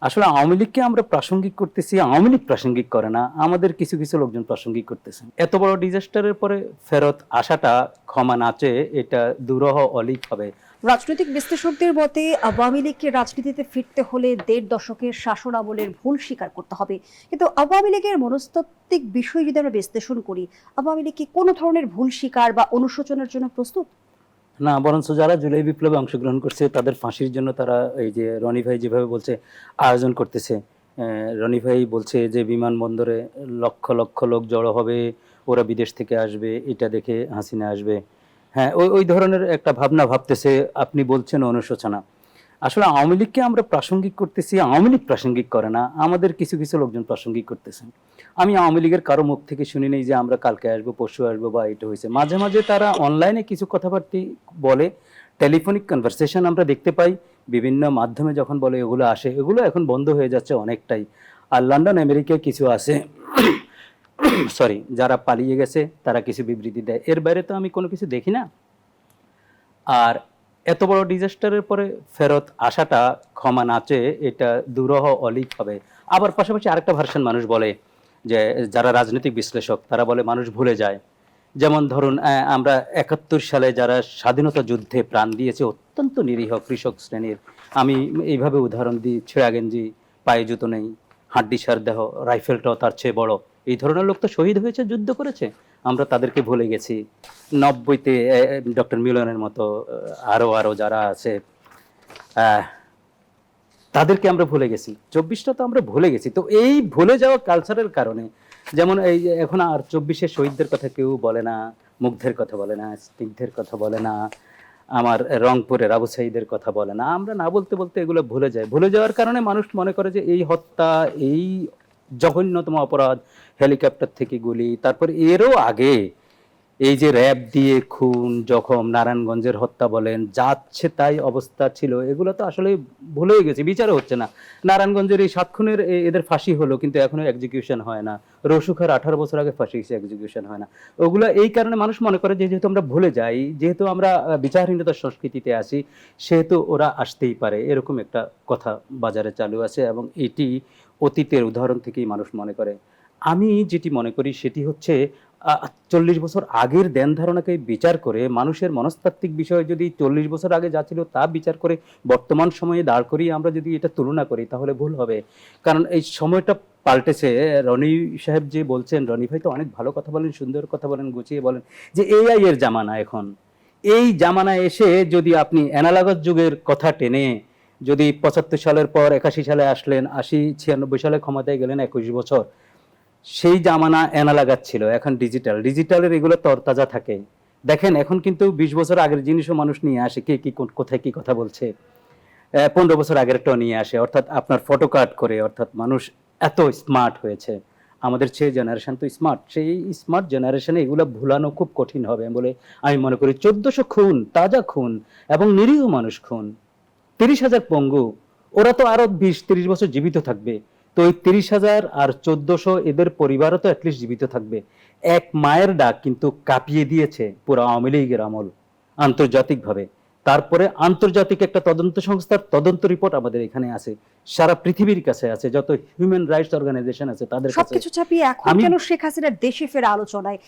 আসলে আওয়ামী লীগকে আমরা প্রাসঙ্গিক করতেছি, আওয়ামী লীগ প্রাসঙ্গিক করে না, আমাদের কিছু কিছু লোকজন প্রাসঙ্গিক করতেছেন। এত বড় ডিজাস্টারের পরে ফেরত আসাটা ক্ষমা না চেয়ে এটা দুরূহ অলীক হবে। রাজনৈতিক বিশ্লেষকদের মতে আওয়ামী লীগকে রাজনীতিতে ফিরতে হলে ১.৫ দশকের শাসন আমলের ভুল স্বীকার করতে হবে। কিন্তু আওয়ামী লীগের মনস্তাত্ত্বিক বিষয় যদি আমরা বিশ্লেষণ করি, আওয়ামী লীগ কি কোনো ধরনের ভুল স্বীকার বা অনুশোচনার জন্য প্রস্তুত? না, বরঞ্চ যারা জুলাই বিপ্লবে অংশগ্রহণ করছে তাদের ফাঁসির জন্য তারা এই যে রনি ভাই যেভাবে বলছে আয়োজন করতেছে, রনি ভাই বলছে যে বিমানবন্দরে লক্ষ লক্ষ লোক জড়ো হবে, ওরা বিদেশ থেকে আসবে, এটা দেখে হাসিনা আসবে। হ্যাঁ, ওই ওই ধরনের একটা ভাবনা ভাবতেছে। আপনি বলছেন অনুশোচনা। আসলে আওয়ামী লীগকে আমরা প্রাসঙ্গিক করতেছি, আওয়ামী লীগ প্রাসঙ্গিক করে না, আমাদের কিছু কিছু লোকজন প্রাসঙ্গিক করতেছেন। আমি আওয়ামী লীগের কারো মুখ থেকে শুনি নেই যে আমরা কালকে আসবো, পরশু আসবো বা এটা হয়েছে। মাঝে মাঝে তারা অনলাইনে কিছু কথাবার্তা বলে, টেলিফোনিক কনভারসেশন আমরা দেখতে পাই, বিভিন্ন মাধ্যমে যখন বলে এগুলো আসে, এগুলো এখন বন্ধ হয়ে যাচ্ছে অনেকটাই। আর লন্ডন আমেরিকায় কিছু আছে সরি, যারা পালিয়ে গেছে তারা কিছু বিবৃতি দেয়, এর বাইরে তো আমি কোনো কিছু দেখি না। আর এত বড় ডিজাস্টারের পরে ফেরত আসাটা ক্ষমা না চেয়ে এটা দুরূহ অলীক হবে। আবার পাশাপাশি আরেকটা ভার্সন মানুষ বলে, যে যারা রাজনৈতিক বিশ্লেষক তারা বলে মানুষ ভুলে যায়। যেমন ধরুন, আমরা ৭১ সালে যারা স্বাধীনতা যুদ্ধে প্রাণ দিয়েছে, অত্যন্ত নিরীহ কৃষক শ্রেণীর, আমি এইভাবে উদাহরণ দিই, ছেঁড়া গেঞ্জি, পায়ে জুতো নেই, হাড্ডিসার দেহ, রাইফেলটাও তার চেয়ে বড়, এই ধরনের লোক তো শহীদ হয়েছে, যুদ্ধ করেছে, আমরা তাদেরকে ভুলে গেছি। ৯০-তে ডক্টর মিলনের মতো আরো আরো যারা আছে, তাদেরকে আমরা ভুলে গেছি। ২৪টা তো আমরা ভুলে গেছি। তো এই ভুলে যাওয়া কালচারের কারণে, যেমন এই যে এখন আর ২৪-এর শহীদদের কথা কেউ বলে না, মুগ্ধের কথা বলে না, স্নিগ্ধের কথা বলে না, আমার রংপুরের আবু সাঈদের কথা বলে না। আমরা না বলতে বলতে এগুলো ভুলে যাই। ভুলে যাওয়ার কারণে মানুষ মনে করে যে এই হত্যা, এই জঘন্যতম অপরাধ, হেলিকপ্টার থেকে গুলি, তারপর এরও আগে এই যে র‍্যাব দিয়ে খুন, জখম, নারায়ণগঞ্জের হত্যা বলেন, যাচ্ছে তাই অবস্থা ছিল, এগুলো তো আসলে ভুলেই গেছে, বিচারও হচ্ছে না। নারায়ণগঞ্জের এই ৭ খুনের এদের ফাঁসি হলো, কিন্তু এখনো এক্সিকিউশন হয় না। রসুখার ১৮ বছর আগে ফাঁসি হয়েছে, এক্সিকিউশন হয় না। ওগুলো এই কারণে মানুষ মনে করে যে যেহেতু আমরা ভুলে যাই, যেহেতু আমরা বিচারহীনতার সংস্কৃতিতে আসি, সেহেতু ওরা আসতেই পারে, এরকম একটা কথা বাজারে চালু আছে, এবং এটি অতীতের উদাহরণ থেকেই মানুষ মনে করে। আমি যেটি মনে করি সেটি হচ্ছে ৪০ বছর আগের ধ্যান ধারণাকে বিচার করে, মানুষের মনস্তাত্ত্বিক বিষয় যদি ৪০ বছর আগে যা ছিল তা বিচার করে বর্তমান সময়ে দাঁড় করিয়ে আমরা যদি এটা তুলনা করি তাহলে ভুল হবে। কারণ এই সময়টা পাল্টেছে। রনি সাহেব যে বলছেন, রনি ভাই তো অনেক ভালো কথা বলেন, সুন্দর কথা বলেন, গুছিয়ে বলেন যে এআই এর জামানা এখন। এই জামানায় এসে যদি আপনি অ্যানালগাস যুগের কথা টেনে, যদি ৭৫ সালের পর ৮১ সালে আসলেন, ৮০-৯৬ সালে ক্ষমতায় গেলেন, ২১ বছর, সেই জামানা অ্যানালগাস ছিল, এখন ডিজিটাল। ডিজিটালের এগুলো তরতাজা থাকে। দেখেন এখন কিন্তু ২০ বছর আগের জিনিসও মানুষ নিয়ে আসে, কে কি কোথায় কি কথা বলছে, ১৫ বছর আগেরটাও নিয়ে আসে, অর্থাৎ আপনার ফটো কাট করে। অর্থাৎ মানুষ এত স্মার্ট হয়েছে, আমাদের চেয়ে জেনারেশন তো স্মার্ট। সেই স্মার্ট জেনারেশনে এগুলো ভুলানো খুব কঠিন হবে বলে আমি মনে করি। ১৪০০ খুন, তাজা খুন এবং নিরীহ মানুষ খুন, ৩০,০০০ পঙ্গু, ওরা তো আরো ২০-৩০ বছর জীবিত থাকবে। তো ওই ৩০,০০০ আর ১৪০০ এদের পরিবারও তো অ্যাটলিস্ট জীবিত থাকবে। এক মায়ের ডাক কিন্তু কাঁপিয়ে দিয়েছে পুরো আওয়ামী লীগের আমল আন্তর্জাতিকভাবে। তারপরে আন্তর্জাতিক একটা তদন্ত সংস্থার তদন্ত রিপোর্ট আমাদের এখানে আছে, সারা পৃথিবীর কাছে আছে, যত হিউম্যান রাইটস অর্গানাইজেশন আছে তাদের কাছে। সবকিছু ছাপিয়ে এখন কেন শেখ হাসিনার দেশে ফেরা আলোচনায়